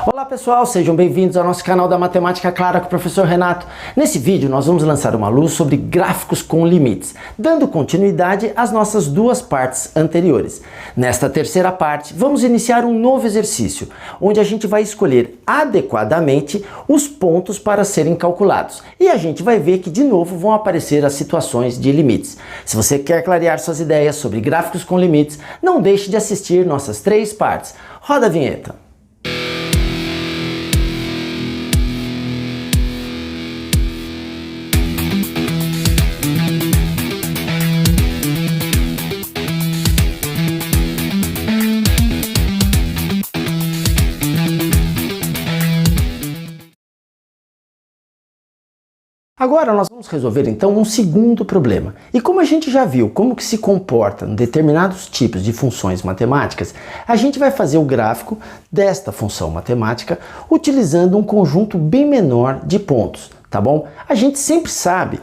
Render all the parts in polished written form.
Olá pessoal, sejam bem-vindos ao nosso canal da Matemática Clara com o professor Renato. Nesse vídeo nós vamos lançar uma luz sobre gráficos com limites, dando continuidade às nossas duas partes anteriores. Nesta terceira parte vamos iniciar um novo exercício, onde a gente vai escolher adequadamente os pontos para serem calculados. E a gente vai ver que de novo vão aparecer as situações de limites. Se você quer clarear suas ideias sobre gráficos com limites, não deixe de assistir nossas três partes. Roda a vinheta. Agora nós vamos resolver então um segundo problema. E como a gente já viu como que se comporta em determinados tipos de funções matemáticas, a gente vai fazer o gráfico desta função matemática utilizando um conjunto bem menor de pontos, tá bom? A gente sempre sabe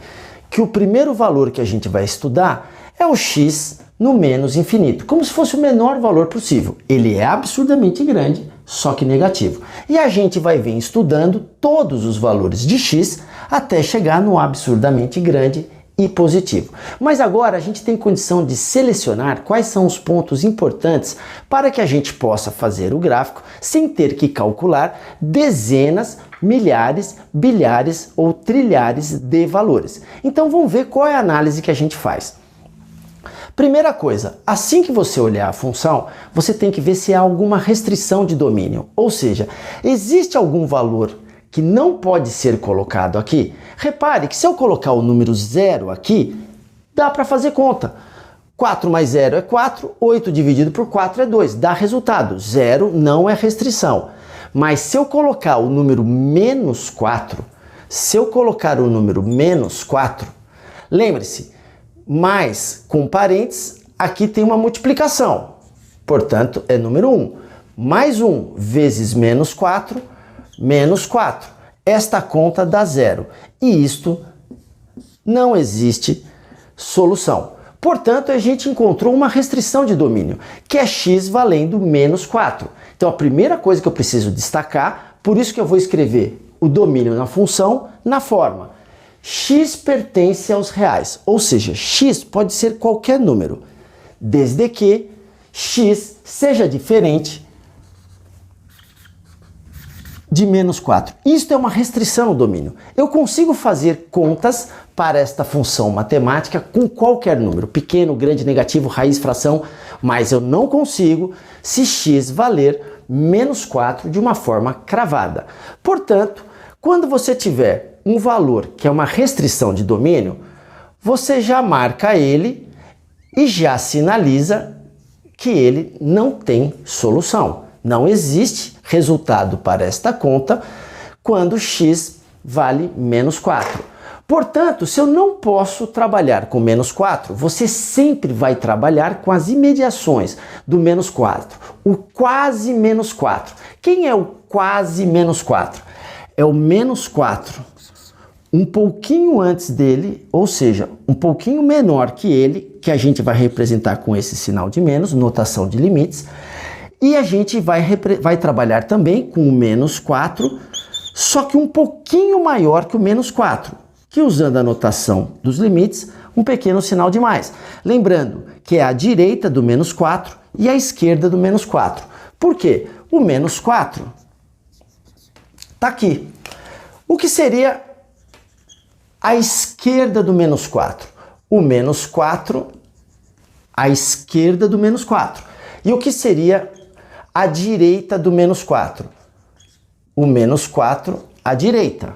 que o primeiro valor que a gente vai estudar é o x no menos infinito, como se fosse o menor valor possível. Ele é absurdamente grande, só que negativo. E a gente vai vir estudando todos os valores de x até chegar no absurdamente grande e positivo. Mas agora a gente tem condição de selecionar quais são os pontos importantes para que a gente possa fazer o gráfico sem ter que calcular dezenas, milhares, bilhares ou trilhares de valores. Então vamos ver qual é a análise que a gente faz. Primeira coisa, assim que você olhar a função, você tem que ver se há alguma restrição de domínio, ou seja, existe algum valor que não pode ser colocado aqui. Repare que se eu colocar o número 0 aqui, dá para fazer conta. 4 mais 0 é 4, 8 dividido por 4 é 2, dá resultado. 0 não é restrição. Mas se eu colocar o número menos 4, lembre-se, mais com parênteses, aqui tem uma multiplicação. Portanto, é número 1. Mais 1 vezes menos 4, menos 4. Esta conta dá 0. E isto não existe solução. Portanto, a gente encontrou uma restrição de domínio, que é x valendo menos 4. Então, a primeira coisa que eu preciso destacar, por isso que eu vou escrever o domínio na função na forma x pertence aos reais, ou seja, x pode ser qualquer número, desde que x seja diferente de menos 4. Isto é uma restrição ao domínio. Eu consigo fazer contas para esta função matemática com qualquer número, pequeno, grande, negativo, raiz, fração, mas eu não consigo se x valer menos 4 de uma forma cravada. Portanto, quando você tiver um valor que é uma restrição de domínio, você já marca ele e já sinaliza que ele não tem solução. Não existe resultado para esta conta quando x vale menos 4. Portanto, se eu não posso trabalhar com menos 4, você sempre vai trabalhar com as imediações do menos 4. O quase menos 4. Quem é o quase menos 4? É o menos 4. Um pouquinho antes dele, ou seja, um pouquinho menor que ele, que a gente vai representar com esse sinal de menos, notação de limites, e a gente vai trabalhar também com o menos 4, só que um pouquinho maior que o menos 4, que usando a notação dos limites, um pequeno sinal de mais. Lembrando que é a direita do menos 4 e a esquerda do menos 4. Por quê? O menos 4 está aqui. O que seria a esquerda do menos 4? O menos 4, a esquerda do menos 4. E o que seria a direita do menos 4? O menos 4, a direita.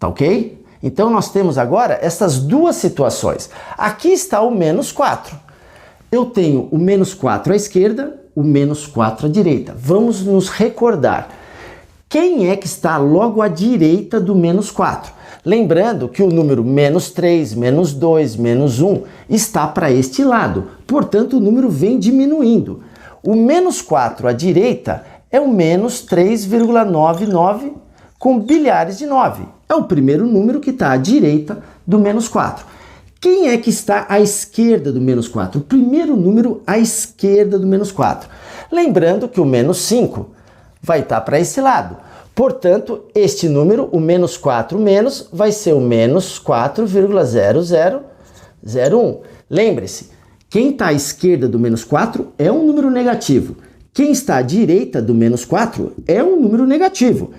Tá ok? Então nós temos agora essas duas situações. Aqui está o menos 4. Eu tenho o menos 4 à esquerda, o menos 4 à direita. Vamos nos recordar. Quem é que está logo à direita do menos 4? Lembrando que o número menos 3, menos 2, menos 1 está para este lado. Portanto, o número vem diminuindo. O menos 4 à direita é o menos 3,99 com bilhares de 9. É o primeiro número que está à direita do menos 4. Quem é que está à esquerda do menos 4? O primeiro número à esquerda do menos 4. Lembrando que o menos 5 vai estar para esse lado. Portanto, este número, o menos 4 menos, vai ser o menos 4,0001. Lembre-se, quem está à esquerda do menos 4 é um número negativo. Quem está à direita do menos 4 é um número negativo.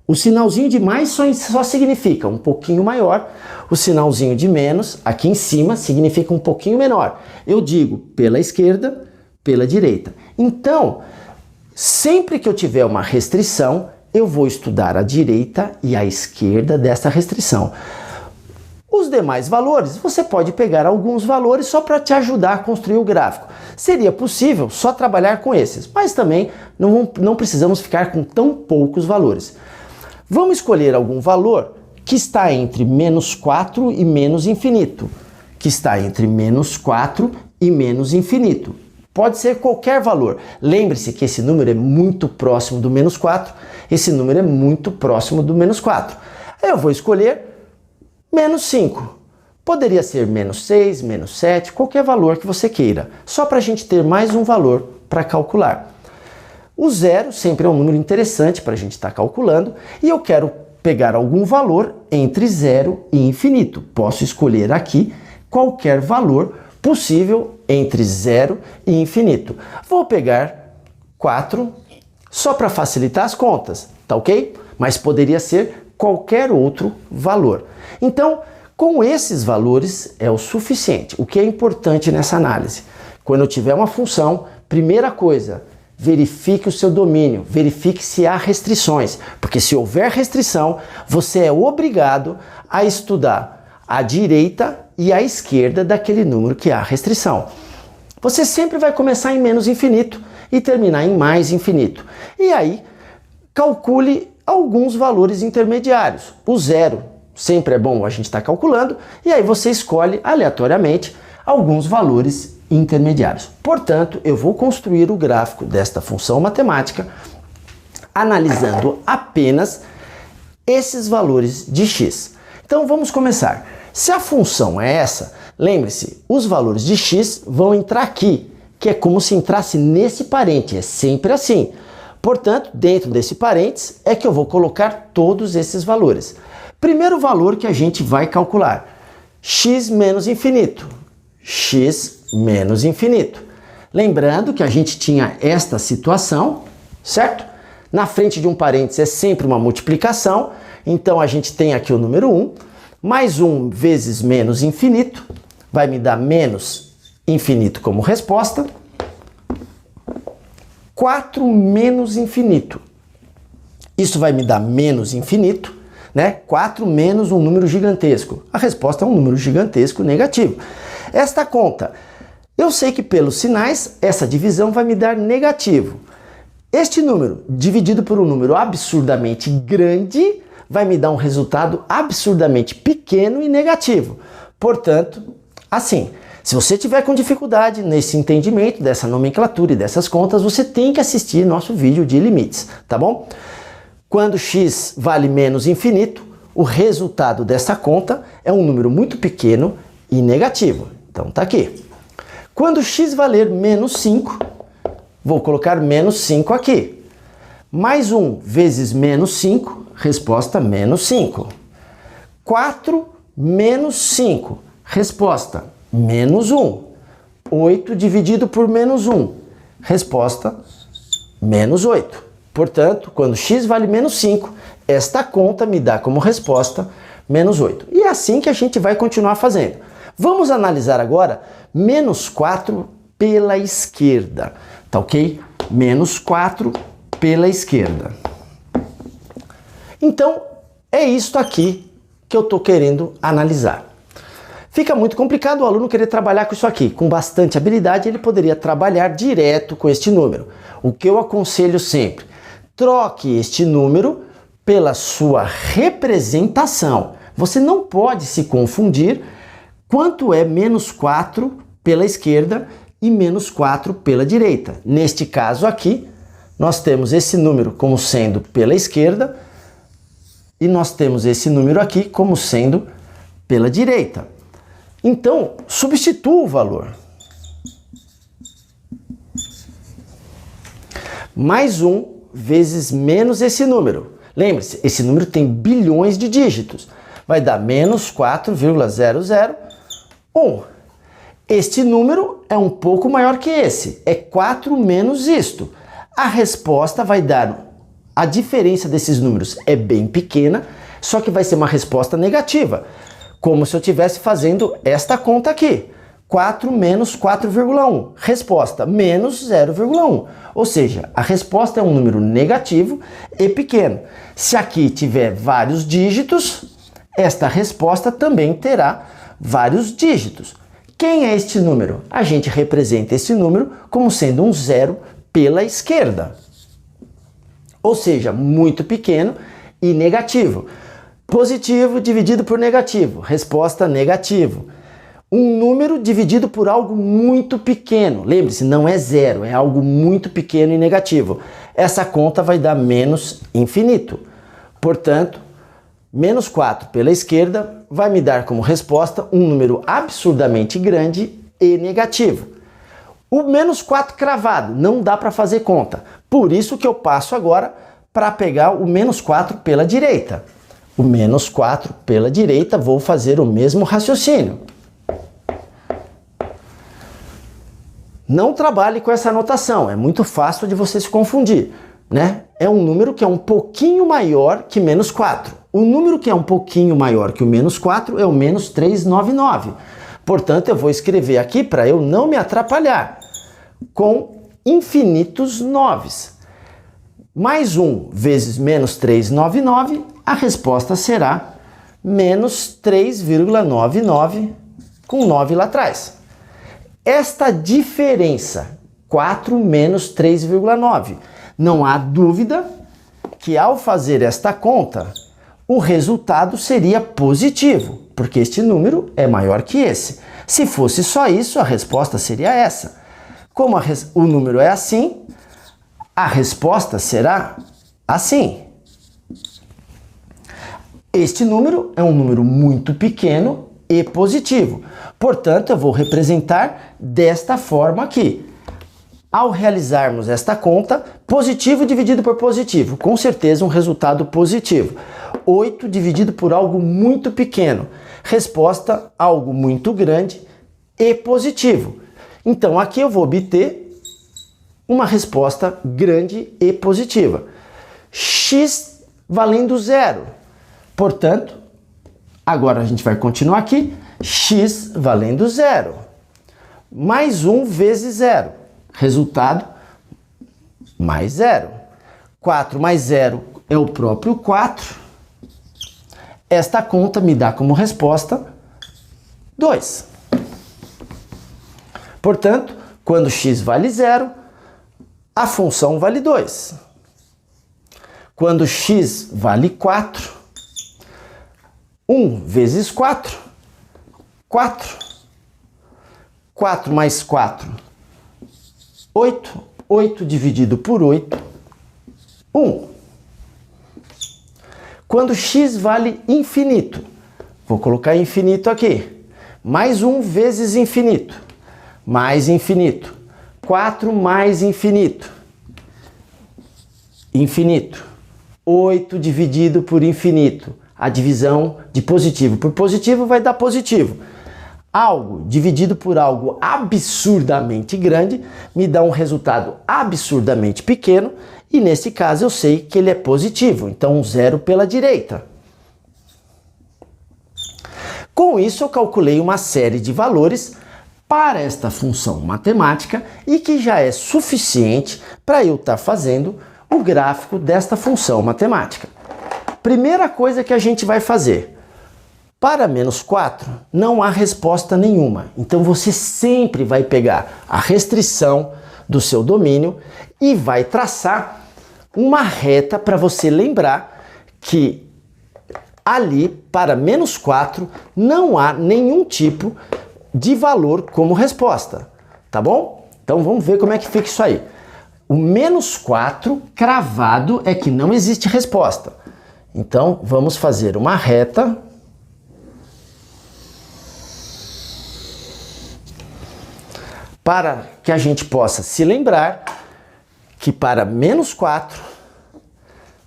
O sinalzinho de mais só significa um pouquinho maior. O sinalzinho de menos, aqui em cima, significa um pouquinho menor. Eu digo pela esquerda, pela direita. Então, sempre que eu tiver uma restrição, eu vou estudar a direita e a esquerda dessa restrição. Os demais valores, você pode pegar alguns valores só para te ajudar a construir o gráfico. Seria possível só trabalhar com esses, mas também não precisamos ficar com tão poucos valores. Vamos escolher algum valor que está entre menos 4 e menos infinito. Que está entre menos 4 e menos infinito. Pode ser qualquer valor. Lembre-se que esse número é muito próximo do menos 4. Esse número é muito próximo do menos 4. Aí eu vou escolher menos 5. Poderia ser menos 6, menos 7, qualquer valor que você queira. Só para a gente ter mais um valor para calcular. O zero sempre é um número interessante para a gente estar calculando. E eu quero pegar algum valor entre 0 e infinito. Posso escolher aqui qualquer valor possível entre 0 e infinito. Vou pegar 4 só para facilitar as contas, tá ok? Mas poderia ser qualquer outro valor. Então, com esses valores é o suficiente. O que é importante nessa análise? Quando eu tiver uma função, primeira coisa, verifique o seu domínio, verifique se há restrições, porque se houver restrição, você é obrigado a estudar a direita e a esquerda daquele número que há restrição. Você sempre vai começar em menos infinito e terminar em mais infinito. E aí, calcule alguns valores intermediários. O zero sempre é bom a gente estar calculando, e aí você escolhe aleatoriamente alguns valores intermediários. Portanto, eu vou construir o gráfico desta função matemática analisando apenas esses valores de x. Então vamos começar. Se a função é essa, lembre-se, os valores de x vão entrar aqui, que é como se entrasse nesse parente, é sempre assim. Portanto, dentro desse parênteses é que eu vou colocar todos esses valores. Primeiro valor que a gente vai calcular, x menos infinito. X menos infinito. Lembrando que a gente tinha esta situação, certo? Na frente de um parênteses é sempre uma multiplicação, então a gente tem aqui o número 1, mais 1 vezes menos infinito, vai me dar menos infinito como resposta. 4 menos infinito. Isso vai me dar menos infinito, né? 4 menos um número gigantesco. A resposta é um número gigantesco negativo. Esta conta, eu sei que pelos sinais, essa divisão vai me dar negativo. Este número, dividido por um número absurdamente grande, vai me dar um resultado absurdamente pequeno e negativo. Portanto, assim, se você tiver com dificuldade nesse entendimento dessa nomenclatura e dessas contas, você tem que assistir nosso vídeo de limites, tá bom? Quando x vale menos infinito, o resultado dessa conta é um número muito pequeno e negativo. Então tá aqui. Quando x valer menos 5, vou colocar menos 5 aqui. Mais 1 vezes menos 5, resposta menos 5. 4 menos 5, resposta menos 1. 8 dividido por menos 1, resposta menos 8. Portanto, quando x vale menos 5, esta conta me dá como resposta menos 8. E é assim que a gente vai continuar fazendo. Vamos analisar agora menos 4 pela esquerda, tá ok? Menos 4 pela esquerda. Então, é isto aqui que eu estou querendo analisar. Fica muito complicado o aluno querer trabalhar com isso aqui. Com bastante habilidade, ele poderia trabalhar direto com este número. O que eu aconselho sempre, troque este número pela sua representação. Você não pode se confundir quanto é menos 4 pela esquerda e menos 4 pela direita. Neste caso aqui, nós temos esse número como sendo pela esquerda e nós temos esse número aqui como sendo pela direita. Então, substitua o valor. Mais 1 vezes menos esse número. Lembre-se, esse número tem bilhões de dígitos. Vai dar menos 4,001. Este número é um pouco maior que esse. É 4 menos isto. A resposta vai dar... A diferença desses números é bem pequena, só que vai ser uma resposta negativa. Como se eu estivesse fazendo esta conta aqui. 4 menos 4,1. Resposta, menos 0,1. Ou seja, a resposta é um número negativo e pequeno. Se aqui tiver vários dígitos, esta resposta também terá vários dígitos. Quem é este número? A gente representa esse número como sendo um zero pela esquerda. Ou seja, muito pequeno e negativo. Positivo dividido por negativo. Resposta, negativo. Um número dividido por algo muito pequeno. Lembre-se, não é zero, é algo muito pequeno e negativo. Essa conta vai dar menos infinito. Portanto, menos 4 pela esquerda vai me dar como resposta um número absurdamente grande e negativo. O menos 4 cravado, não dá para fazer conta. Por isso que eu passo agora para pegar o menos 4 pela direita. O menos 4 pela direita, vou fazer o mesmo raciocínio. Não trabalhe com essa notação, é muito fácil de você se confundir, né? É um número que é um pouquinho maior que menos 4. O número que é um pouquinho maior que o menos 4 é o menos 399. Portanto, eu vou escrever aqui para eu não me atrapalhar, com infinitos noves. Mais 1 vezes menos 399, a resposta será menos 3,99 com 9 lá atrás. Esta diferença, 4 menos 3,9, não há dúvida que ao fazer esta conta, o resultado seria positivo, porque este número é maior que esse. Se fosse só isso, a resposta seria essa. Como o número é assim, a resposta será assim. Este número é um número muito pequeno e positivo. Portanto, eu vou representar desta forma aqui. Ao realizarmos esta conta, positivo dividido por positivo, com certeza um resultado positivo. 8 dividido por algo muito pequeno. Resposta, algo muito grande e positivo. Então, aqui eu vou obter uma resposta grande e positiva. X valendo zero. Portanto, agora a gente vai continuar aqui. X valendo zero. Mais 1 vezes zero. Resultado, mais zero. 4 mais 0 é o próprio 4. Esta conta me dá como resposta 2. Portanto, quando x vale 0, a função vale 2. Quando x vale 4, 1 vezes 4, 4. 4 mais 4, 8. 8 dividido por 8, 1. Quando x vale infinito, vou colocar infinito aqui. Mais 1 vezes infinito, mais infinito. 4 mais infinito, infinito. 8 dividido por infinito. A divisão de positivo por positivo vai dar positivo. Algo dividido por algo absurdamente grande me dá um resultado absurdamente pequeno e nesse caso eu sei que ele é positivo, então 0 pela direita. Com isso eu calculei uma série de valores para esta função matemática e que já é suficiente para eu estar fazendo o gráfico desta função matemática. Primeira coisa que a gente vai fazer. Para menos 4, não há resposta nenhuma. Então você sempre vai pegar a restrição do seu domínio e vai traçar uma reta para você lembrar que ali, para menos 4, não há nenhum tipo de valor como resposta. Tá bom? Então vamos ver como é que fica isso aí. O menos 4 cravado é que não existe resposta. Então vamos fazer uma reta para que a gente possa se lembrar que para menos 4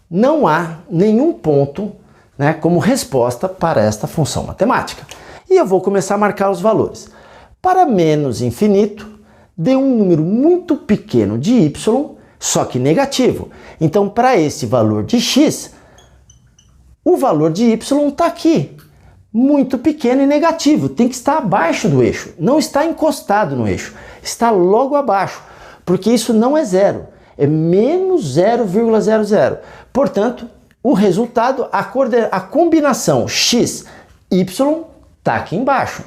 não há nenhum ponto, né, como resposta para esta função matemática. E eu vou começar a marcar os valores. Para menos infinito, dê um número muito pequeno de y, só que negativo. Então, para esse valor de x, o valor de y está aqui, muito pequeno e negativo. Tem que estar abaixo do eixo, não está encostado no eixo, está logo abaixo, porque isso não é zero, é menos 0,00. Portanto, o resultado, a combinação x, y, está aqui embaixo.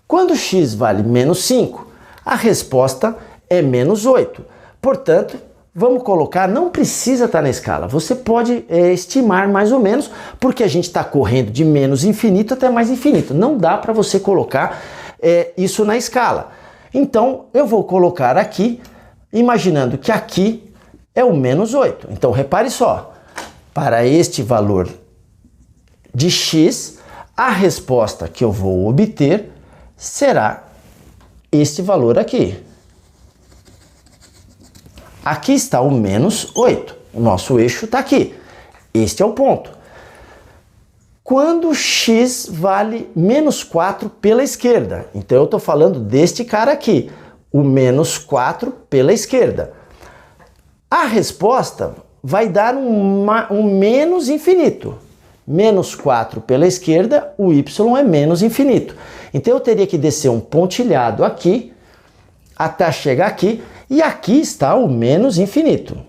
Quando x vale menos 5, a resposta é menos 8. Portanto, vamos colocar, não precisa estar na escala, você pode estimar mais ou menos, porque a gente está correndo de menos infinito até mais infinito. Não dá para você colocar isso na escala. Então, eu vou colocar aqui, imaginando que aqui é o menos 8. Então, repare só, para este valor de x, a resposta que eu vou obter será este valor aqui. Aqui está o menos 8. O nosso eixo está aqui. Este é o ponto. Quando x vale menos 4 pela esquerda, então eu estou falando deste cara aqui, o menos 4 pela esquerda. A resposta vai dar um menos infinito. Menos 4 pela esquerda, o y é menos infinito. Então eu teria que descer um pontilhado aqui, até chegar aqui, e aqui está o menos infinito.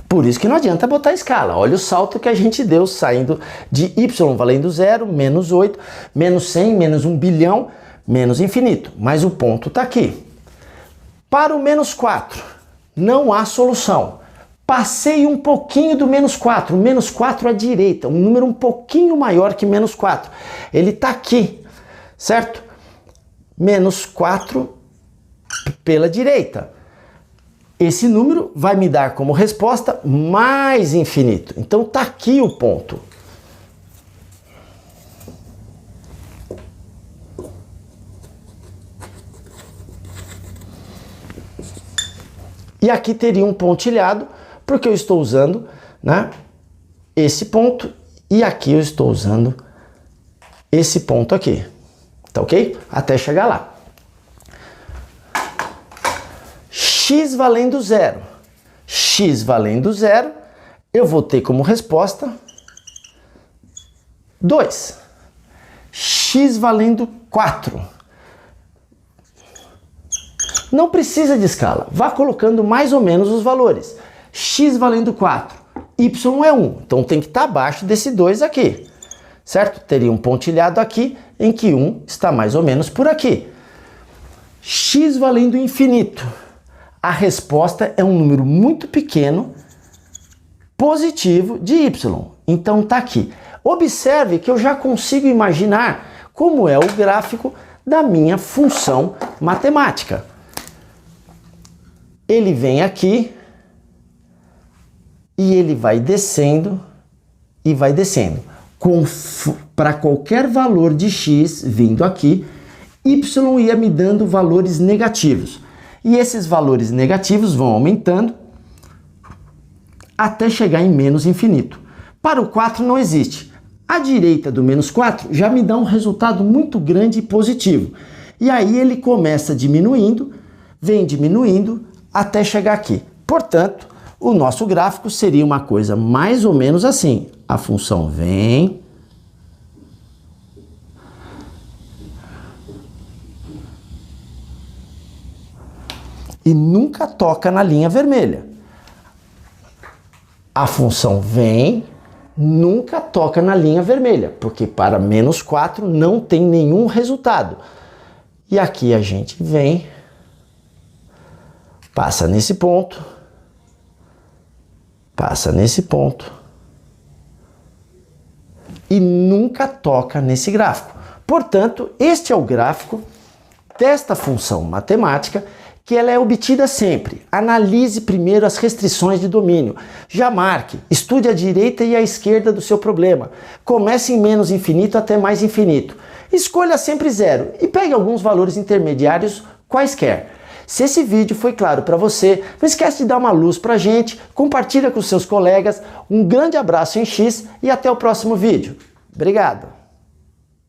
Por isso que não adianta botar escala. Olha o salto que a gente deu, saindo de y valendo 0, menos 8, menos 100, menos 1 bilhão, menos infinito. Mas o ponto está aqui. Para o menos 4, não há solução. Passei um pouquinho do menos 4, o menos 4 à direita, um número um pouquinho maior que menos 4. Ele está aqui, certo? Menos 4 pela direita. Esse número vai me dar como resposta mais infinito. Então está aqui o ponto. E aqui teria um pontilhado, porque eu estou usando, né, esse ponto, e aqui eu estou usando esse ponto aqui. Tá ok? Até chegar lá. X valendo 0. X valendo 0, eu vou ter como resposta 2. X valendo 4. Não precisa de escala. Vá colocando mais ou menos os valores. X valendo 4. Y é 1. Então tem que estar abaixo desse 2 aqui. Certo? Teria um pontilhado aqui, em que 1 está mais ou menos por aqui. X valendo infinito. A resposta é um número muito pequeno, positivo, de y. Então está aqui. Observe que eu já consigo imaginar como é o gráfico da minha função matemática. Ele vem aqui e ele vai descendo e vai descendo. Para qualquer valor de x vindo aqui, y ia me dando valores negativos. E esses valores negativos vão aumentando até chegar em menos infinito. Para o 4 não existe. À direita do menos 4 já me dá um resultado muito grande e positivo. E aí ele começa diminuindo, vem diminuindo até chegar aqui. Portanto, o nosso gráfico seria uma coisa mais ou menos assim. A função vem, e nunca toca na linha vermelha. A função vem, nunca toca na linha vermelha, porque para menos 4 não tem nenhum resultado. E aqui a gente vem, passa nesse ponto, passa nesse ponto, e nunca toca nesse gráfico. Portanto, este é o gráfico desta função matemática, que ela é obtida sempre. Analise primeiro as restrições de domínio. Já marque, estude a direita e a esquerda do seu problema. Comece em menos infinito até mais infinito. Escolha sempre 0 e pegue alguns valores intermediários quaisquer. Se esse vídeo foi claro para você, não esquece de dar uma luz pra gente, compartilha com seus colegas. Um grande abraço em X e até o próximo vídeo. Obrigado!